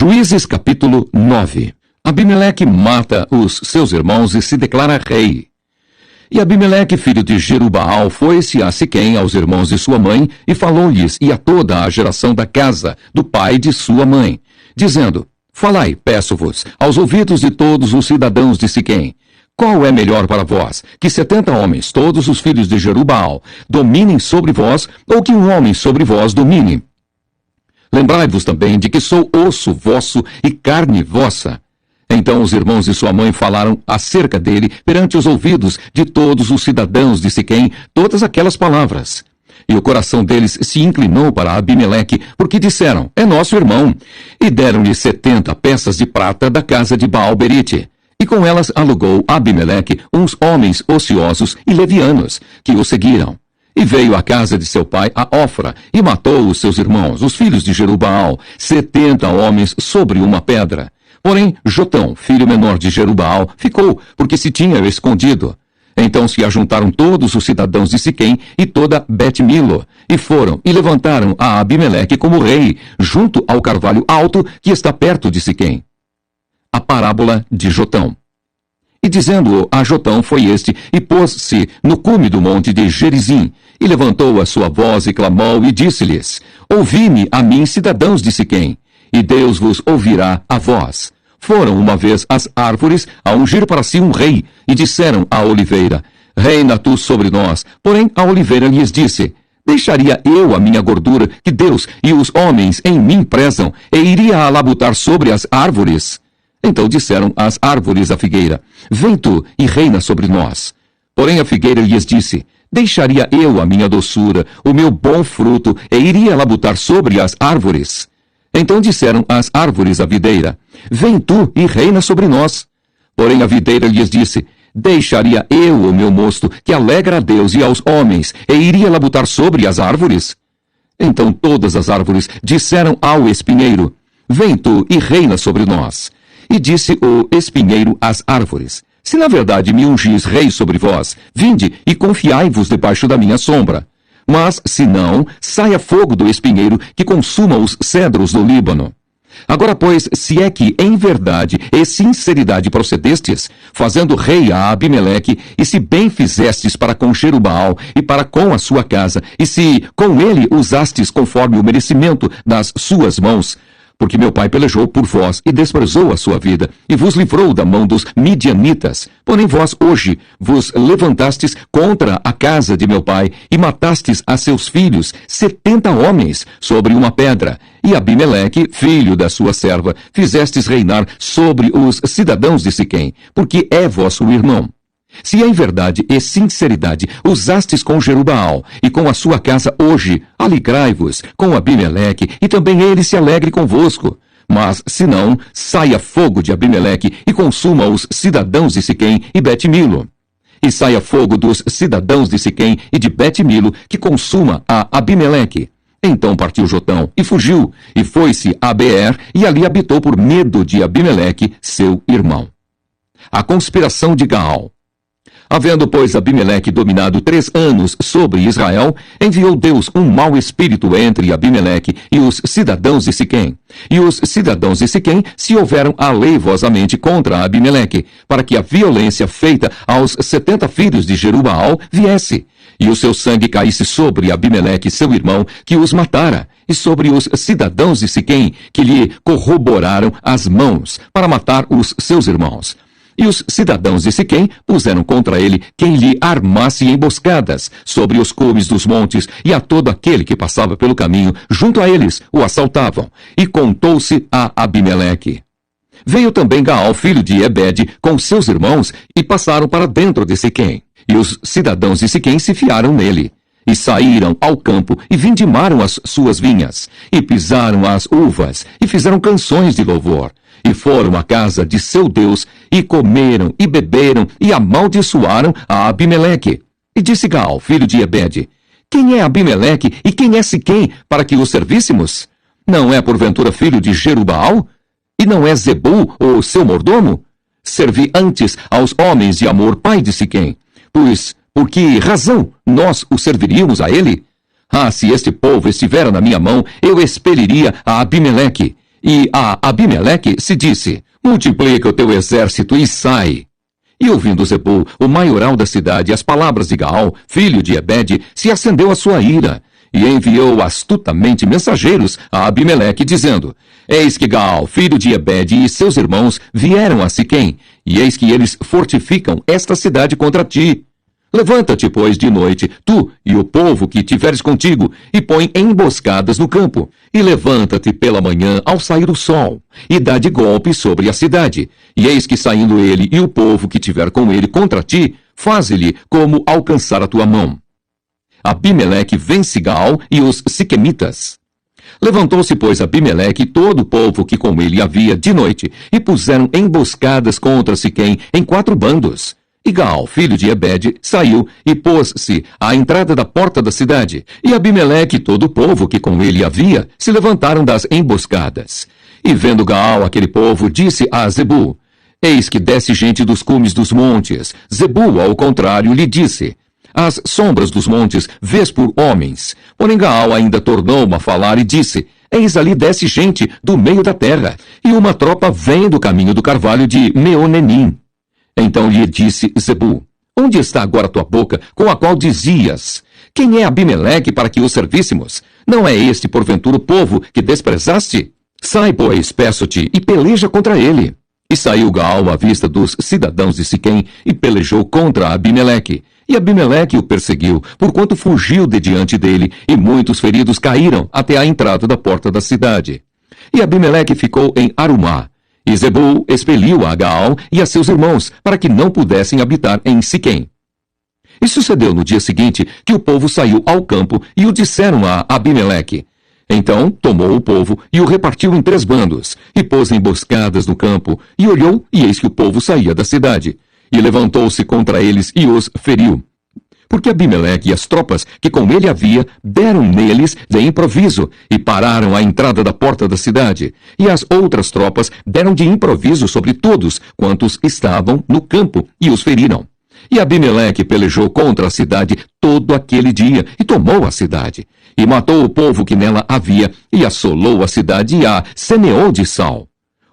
Juízes capítulo 9. Abimeleque mata os seus irmãos e se declara rei. E Abimeleque, filho de Jerubaal, foi-se a Siquém, aos irmãos de sua mãe, e falou-lhes, e a toda a geração da casa, do pai de sua mãe, dizendo: Falai, peço-vos, aos ouvidos de todos os cidadãos de Siquém. Qual é melhor para vós, que 70 homens, todos os filhos de Jerubaal, dominem sobre vós, ou que um homem sobre vós domine? Lembrai-vos também de que sou osso vosso e carne vossa. Então os irmãos de sua mãe falaram acerca dele perante os ouvidos de todos os cidadãos de Siquém todas aquelas palavras. E o coração deles se inclinou para Abimeleque, porque disseram: É nosso irmão. E deram-lhe 70 peças de prata da casa de Baal-Berite. E com elas alugou Abimeleque uns homens ociosos e levianos, que o seguiram. E veio à casa de seu pai, a Ofra, e matou os seus irmãos, os filhos de Jerubaal, 70 homens sobre uma pedra. Porém, Jotão, filho menor de Jerubaal, ficou, porque se tinha escondido. Então se ajuntaram todos os cidadãos de Siquém e toda Bet-Milo, e foram e levantaram a Abimeleque como rei, junto ao carvalho alto que está perto de Siquém. A parábola de Jotão. E dizendo-o a Jotão foi este, e pôs-se no cume do monte de Gerizim, e levantou a sua voz e clamou, e disse-lhes: Ouvi-me a mim, cidadãos de Siquém, e Deus vos ouvirá a vós. Foram uma vez as árvores a ungir para si um rei, e disseram à oliveira: Reina tu sobre nós. Porém a oliveira lhes disse: Deixaria eu a minha gordura, que Deus e os homens em mim prezam, e iria a labutar sobre as árvores? Então disseram as árvores à figueira: Vem tu e reina sobre nós. Porém a figueira lhes disse: Deixaria eu a minha doçura, o meu bom fruto, e iria labutar sobre as árvores? Então disseram as árvores à videira: Vem tu e reina sobre nós. Porém a videira lhes disse: Deixaria eu o meu mosto, que alegra a Deus e aos homens, e iria labutar sobre as árvores? Então todas as árvores disseram ao espinheiro: Vem tu e reina sobre nós. E disse o espinheiro às árvores: Se na verdade me ungis rei sobre vós, vinde e confiai-vos debaixo da minha sombra. Mas, se não, saia fogo do espinheiro que consuma os cedros do Líbano. Agora, pois, se é que em verdade e sinceridade procedestes, fazendo rei a Abimeleque, e se bem fizestes para com Jerubaal e para com a sua casa, e se com ele usastes conforme o merecimento das suas mãos, porque meu pai pelejou por vós e desprezou a sua vida, e vos livrou da mão dos midianitas. Porém vós hoje vos levantastes contra a casa de meu pai, e matastes a seus filhos, 70 homens, sobre uma pedra. E Abimeleque, filho da sua serva, fizestes reinar sobre os cidadãos de Siquém, porque é vosso irmão. Se em verdade e sinceridade usastes com Jerubaal e com a sua casa hoje, alegrai-vos com Abimeleque, e também ele se alegre convosco. Mas, se não, saia fogo de Abimeleque e consuma os cidadãos de Siquém e Bet-Milo. E saia fogo dos cidadãos de Siquém e de Bet-Milo, que consuma a Abimeleque. Então partiu Jotão e fugiu, e foi-se a Beer, e ali habitou por medo de Abimeleque, seu irmão. A conspiração de Gaal. Havendo, pois, Abimeleque dominado 3 anos sobre Israel, enviou Deus um mau espírito entre Abimeleque e os cidadãos de Siquém. E os cidadãos de Siquém se houveram aleivosamente contra Abimeleque, para que a violência feita aos 70 filhos de Jerubaal viesse, e o seu sangue caísse sobre Abimeleque, seu irmão, que os matara, e sobre os cidadãos de Siquém, que lhe corroboraram as mãos, para matar os seus irmãos. E os cidadãos de Siquém puseram contra ele quem lhe armasse emboscadas sobre os cumes dos montes, e a todo aquele que passava pelo caminho, junto a eles, o assaltavam. E contou-se a Abimeleque. Veio também Gaal, filho de Ebed, com seus irmãos, e passaram para dentro de Siquém. E os cidadãos de Siquém se fiaram nele. E saíram ao campo, e vindimaram as suas vinhas, e pisaram as uvas, e fizeram canções de louvor. E foram à casa de seu Deus, e comeram, e beberam, e amaldiçoaram a Abimeleque. E disse Gaal, filho de Ebed: Quem é Abimeleque, e quem é Siquém, para que o servíssemos? Não é porventura filho de Jerubaal? E não é Zebul, o seu mordomo? Servi antes aos homens de Amor, pai de Siquém. Pois, por que razão nós o serviríamos a ele? Ah, se este povo estivera na minha mão, eu expeliria a Abimeleque. E a Abimeleque se disse: multiplica o teu exército e sai. E ouvindo Zebul, o maioral da cidade, as palavras de Gaal, filho de Ebede, se acendeu a sua ira, e enviou astutamente mensageiros a Abimeleque, dizendo: eis que Gaal, filho de Ebede, e seus irmãos vieram a Siquém, e eis que eles fortificam esta cidade contra ti. Levanta-te, pois, de noite, tu e o povo que tiveres contigo, e põe emboscadas no campo. E levanta-te pela manhã ao sair o sol, e dá de golpe sobre a cidade. E eis que saindo ele e o povo que tiver com ele contra ti, faze-lhe como alcançar a tua mão. Abimeleque vence Gaal e os siquemitas. Levantou-se, pois, Abimeleque e todo o povo que com ele havia de noite, e puseram emboscadas contra Siquém em 4 bandos. E Gaal, filho de Ebede, saiu e pôs-se à entrada da porta da cidade. E Abimeleque e todo o povo que com ele havia se levantaram das emboscadas. E vendo Gaal aquele povo, disse a Zebul: eis que desce gente dos cumes dos montes. Zebul, ao contrário, lhe disse: as sombras dos montes vês por homens. Porém Gaal ainda tornou a falar e disse: eis ali desce gente do meio da terra, e uma tropa vem do caminho do carvalho de Meonenim. Então lhe disse Zebul: onde está agora tua boca, com a qual dizias: quem é Abimeleque para que o servíssemos? Não é este, porventura, o povo que desprezaste? Sai, pois, peço-te, e peleja contra ele. E saiu Gaal à vista dos cidadãos de Siquém, e pelejou contra Abimeleque. E Abimeleque o perseguiu, porquanto fugiu de diante dele, e muitos feridos caíram até a entrada da porta da cidade. E Abimeleque ficou em Arumá. E Zebul expeliu a Gaal e a seus irmãos, para que não pudessem habitar em Siquém. E sucedeu no dia seguinte que o povo saiu ao campo e o disseram a Abimeleque. Então tomou o povo e o repartiu em 3 bandos, e pôs emboscadas no campo, e olhou, e eis que o povo saía da cidade. E levantou-se contra eles e os feriu. Porque Abimeleque e as tropas que com ele havia deram neles de improviso e pararam à entrada da porta da cidade. E as outras tropas deram de improviso sobre todos quantos estavam no campo e os feriram. E Abimeleque pelejou contra a cidade todo aquele dia e tomou a cidade. E matou o povo que nela havia e assolou a cidade e a semeou de sal.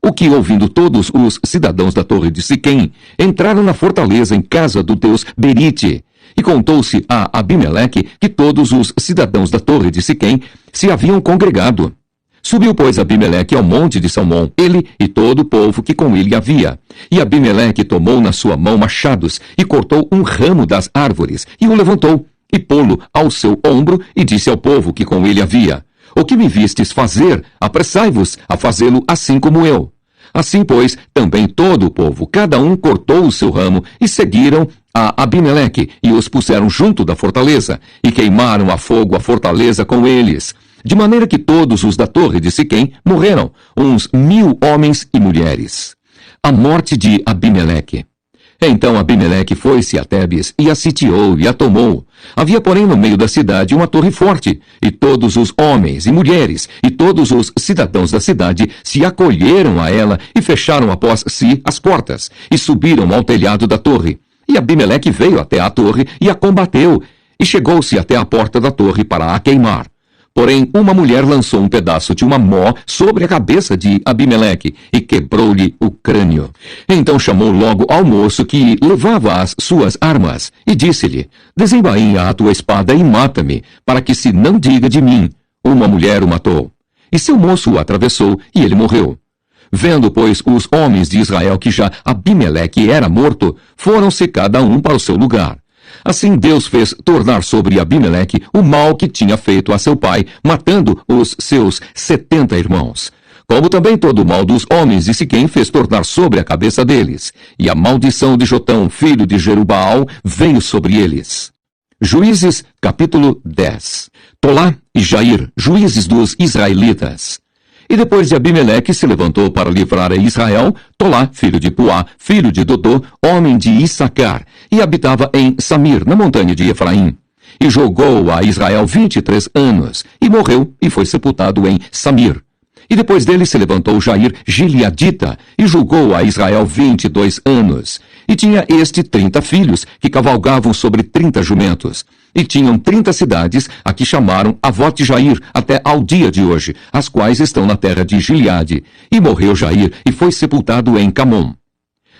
O que, ouvindo todos os cidadãos da torre de Siquém, entraram na fortaleza em casa do deus Berite. E contou-se a Abimeleque que todos os cidadãos da torre de Siquém se haviam congregado. Subiu, pois, Abimeleque ao monte de Salmão, ele e todo o povo que com ele havia. E Abimeleque tomou na sua mão machados, e cortou um ramo das árvores, e o levantou, e pô-lo ao seu ombro, e disse ao povo que com ele havia: o que me vistes fazer, apressai-vos a fazê-lo assim como eu. Assim, pois, também todo o povo, cada um cortou o seu ramo, e seguiram a Abimeleque, e os puseram junto da fortaleza, e queimaram a fogo a fortaleza com eles. De maneira que todos os da torre de Siquém morreram, uns 1000 homens e mulheres. A morte de Abimeleque. Então Abimeleque foi-se a Tebes, e a sitiou, e a tomou. Havia, porém, no meio da cidade uma torre forte, e todos os homens e mulheres, e todos os cidadãos da cidade se acolheram a ela, e fecharam após si as portas, e subiram ao telhado da torre. E Abimeleque veio até a torre, e a combateu, e chegou-se até a porta da torre para a queimar. Porém, uma mulher lançou um pedaço de uma mó sobre a cabeça de Abimeleque e quebrou-lhe o crânio. Então chamou logo ao moço que levava as suas armas e disse-lhe: desembainha a tua espada e mata-me, para que se não diga de mim: uma mulher o matou. E seu moço o atravessou e ele morreu. Vendo, pois, os homens de Israel que já Abimeleque era morto, foram-se cada um para o seu lugar. Assim Deus fez tornar sobre Abimeleque o mal que tinha feito a seu pai, matando os seus 70 irmãos. Como também todo o mal dos homens de Siquém fez tornar sobre a cabeça deles. E a maldição de Jotão, filho de Jerubaal, veio sobre eles. Juízes, capítulo 10. Tolá e Jair, juízes dos israelitas. E depois de Abimeleque se levantou para livrar a Israel, Tolá, filho de Puá, filho de Dodô, homem de Issacar, e habitava em Samir, na montanha de Efraim. E jogou a Israel 23 anos, e morreu, e foi sepultado em Samir. E depois dele se levantou Jair Gileadita, e julgou a Israel 22 anos. E tinha este 30 filhos, que cavalgavam sobre 30 jumentos. E tinham 30 cidades, a que chamaram Avote-Jair, até ao dia de hoje, as quais estão na terra de Gileade. E morreu Jair, e foi sepultado em Camom.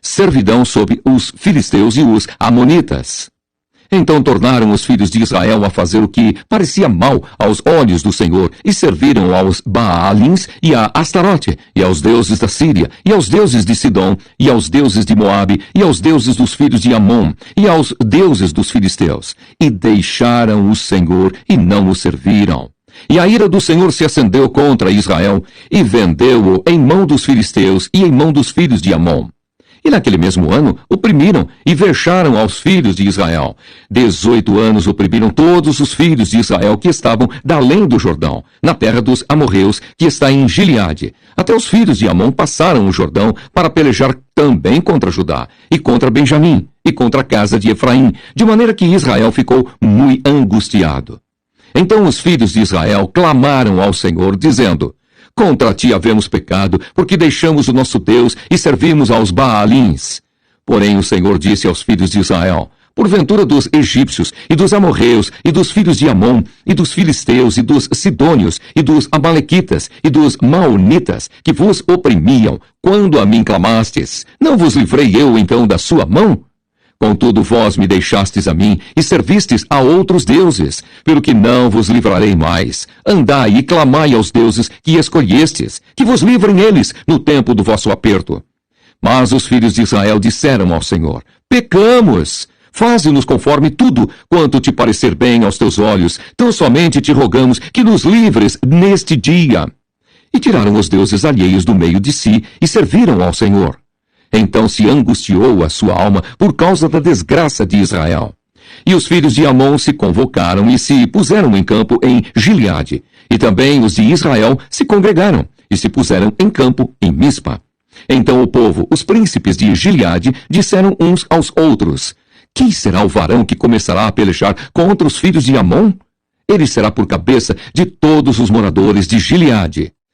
Servidão sob os filisteus e os amonitas. Então tornaram os filhos de Israel a fazer o que parecia mal aos olhos do Senhor, e serviram aos Baalins e a Astarote, e aos deuses da Síria, e aos deuses de Sidom, e aos deuses de Moabe, e aos deuses dos filhos de Amon, e aos deuses dos filisteus. E deixaram o Senhor, e não o serviram. E a ira do Senhor se acendeu contra Israel, e vendeu-o em mão dos filisteus e em mão dos filhos de Amon. E naquele mesmo ano oprimiram e vexaram aos filhos de Israel. 18 anos oprimiram todos os filhos de Israel que estavam da além do Jordão, na terra dos amorreus, que está em Gileade. Até os filhos de Amon passaram o Jordão para pelejar também contra Judá, e contra Benjamim, e contra a casa de Efraim, de maneira que Israel ficou muito angustiado. Então os filhos de Israel clamaram ao Senhor, dizendo: Contra ti havemos pecado, porque deixamos o nosso Deus e servimos aos Baalins. Porém o Senhor disse aos filhos de Israel: Porventura dos egípcios, e dos amorreus, e dos filhos de Amon, e dos filisteus, e dos sidônios, e dos amalequitas, e dos maonitas, que vos oprimiam, quando a mim clamastes, não vos livrei eu então da sua mão? Contudo, vós me deixastes a mim, e servistes a outros deuses, pelo que não vos livrarei mais. Andai e clamai aos deuses que escolhestes, que vos livrem eles no tempo do vosso aperto. Mas os filhos de Israel disseram ao Senhor: Pecamos! Faze-nos conforme tudo quanto te parecer bem aos teus olhos, tão somente te rogamos que nos livres neste dia. E tiraram os deuses alheios do meio de si, e serviram ao Senhor. Então se angustiou a sua alma por causa da desgraça de Israel. E os filhos de Amon se convocaram e se puseram em campo em Gileade. E também os de Israel se congregaram e se puseram em campo em Mispa. Então o povo, os príncipes de Gileade, disseram uns aos outros: Quem será o varão que começará a pelejar contra os filhos de Amon? Ele será por cabeça de todos os moradores de Gileade.